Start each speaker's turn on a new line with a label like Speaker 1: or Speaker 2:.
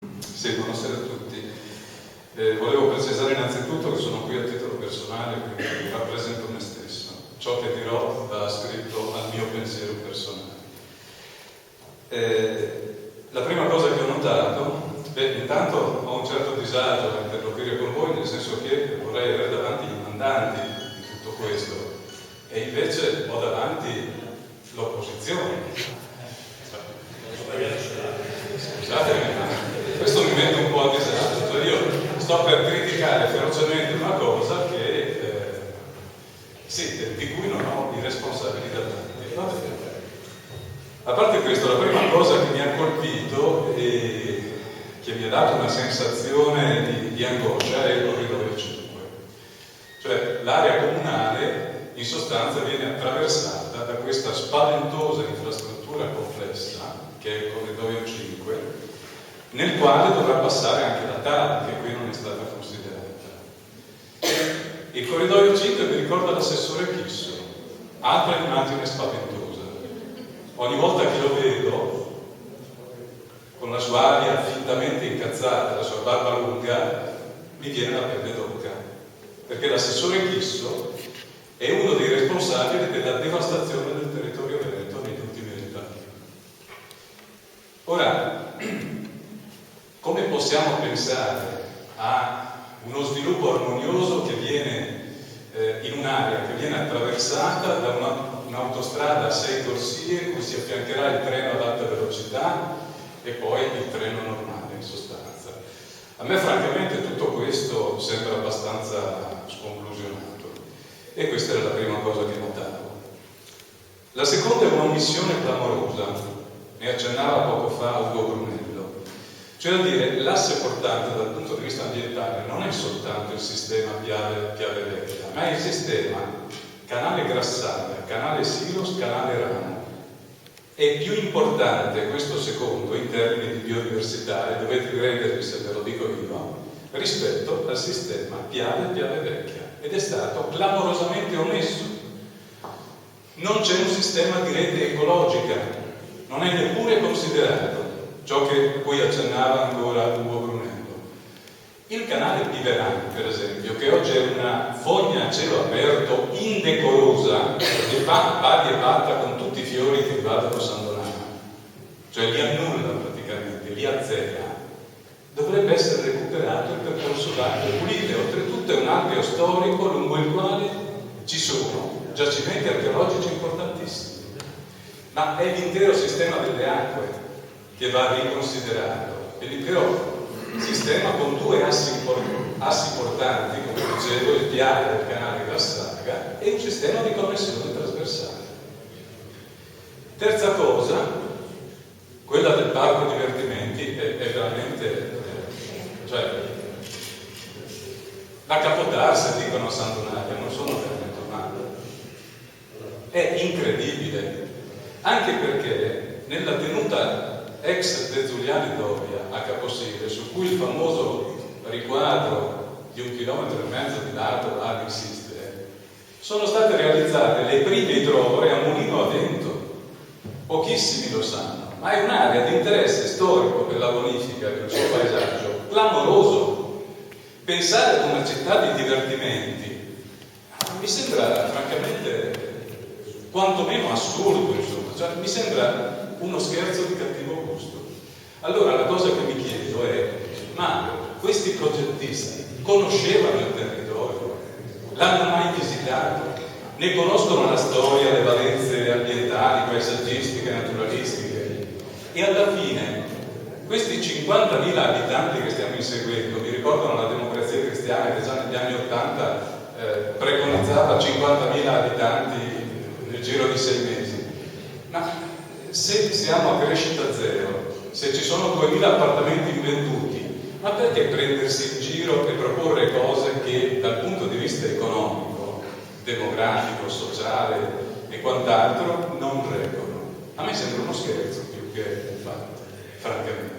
Speaker 1: Sì, buonasera a tutti. Volevo precisare innanzitutto che sono qui a titolo personale, quindi rappresento me stesso. Ciò che dirò va scritto al mio pensiero personale. La prima cosa che ho notato, intanto ho un certo disagio a interloquire con voi, nel senso che vorrei avere davanti i mandanti di tutto questo, e invece ho davanti l'opposizione. Scusatemi, ma questo mi mette un po' a disagio. Cioè io sto per criticare ferocemente una cosa che di cui non ho i responsabili davanti. A parte questo, la prima cosa che mi ha colpito e che mi ha dato una sensazione di angoscia è il corridoio 5. Cioè l'area comunale in sostanza viene attraversata da questa spaventosa infrastruttura complessa che è il corridoio 5, nel quale dovrà passare anche la TAV, che qui non è stata considerata. Il corridoio 5 mi ricorda l'assessore Chisso, altra immagine spaventosa. Ogni volta che lo vedo, con la sua aria fintamente incazzata, la sua barba lunga, mi viene la pelle d'oca, perché l'assessore Chisso è uno dei responsabili della devastazione del territorio veneto negli ultimi 20 anni. Ora, come possiamo pensare a uno sviluppo armonioso che viene in un'area che viene attraversata da un'autostrada a 6 corsie cui si affiancherà il treno ad alta velocità e poi il treno normale in sostanza? A me francamente tutto questo sembra abbastanza sconclusionato, e questa era la prima cosa che notavo. La seconda è un'omissione clamorosa, ne accennava poco fa Ugo Brunello. Cioè a dire, l'asse portante dal punto di vista ambientale non è soltanto il sistema Piave Vecchia, ma è il sistema canale Grassaga, canale Silos, canale Ramo. È più importante questo secondo in termini di biodiversità, e dovete credermi se ve lo dico io, rispetto al sistema Piave Vecchia, ed è stato clamorosamente omesso. Non c'è un sistema di rete ecologica, non è neppure considerato. Ciò che poi accennava ancora Ugo Brunello. Il canale Piverani, per esempio, che oggi è una fogna a cielo aperto indecorosa, che fa pari e patta con tutti i fiori che invadono San Donano, cioè li annulla praticamente, li azzera, dovrebbe essere recuperato il percorso d'acque pulite. Oltretutto è un alveo storico lungo il quale ci sono giacimenti archeologici importantissimi, ma è l'intero sistema delle acque che va riconsiderato, e l'intero sistema con due assi portanti, come dicevo, il Piave del canale Grassaga, e un sistema di connessione trasversale. Terza cosa, quella del parco divertimenti è veramente cioè da capotarsi, dicono a San Donato, non sono veramente tornato. È incredibile, anche perché nella tenuta ex De Zuliani Doria a Caposile, su cui il famoso riquadro di 1,5 km di largo va ad insistere, sono state realizzate le prime idrovore a mulino a vento. Pochissimi lo sanno, ma è un'area di interesse storico per la bonifica del suo paesaggio clamoroso. Pensare ad una città di divertimenti mi sembra francamente quantomeno assurdo, insomma. Cioè, mi sembra uno scherzo di cattivo gusto. Allora la cosa che mi chiedo è: ma questi progettisti conoscevano il territorio? L'hanno mai visitato? Ne conoscono la storia, le valenze ambientali, paesaggistiche, naturalistiche? E alla fine questi 50.000 abitanti che stiamo inseguendo mi ricordano la Democrazia Cristiana, che già negli anni 80 preconizzava 50.000 abitanti nel giro di 6 mesi. Ma se siamo a crescita zero, se ci sono 2.000 appartamenti invenduti, ma perché prendersi in giro e proporre cose che dal punto di vista economico, demografico, sociale e quant'altro non reggono? A me sembra uno scherzo più che un fatto, francamente.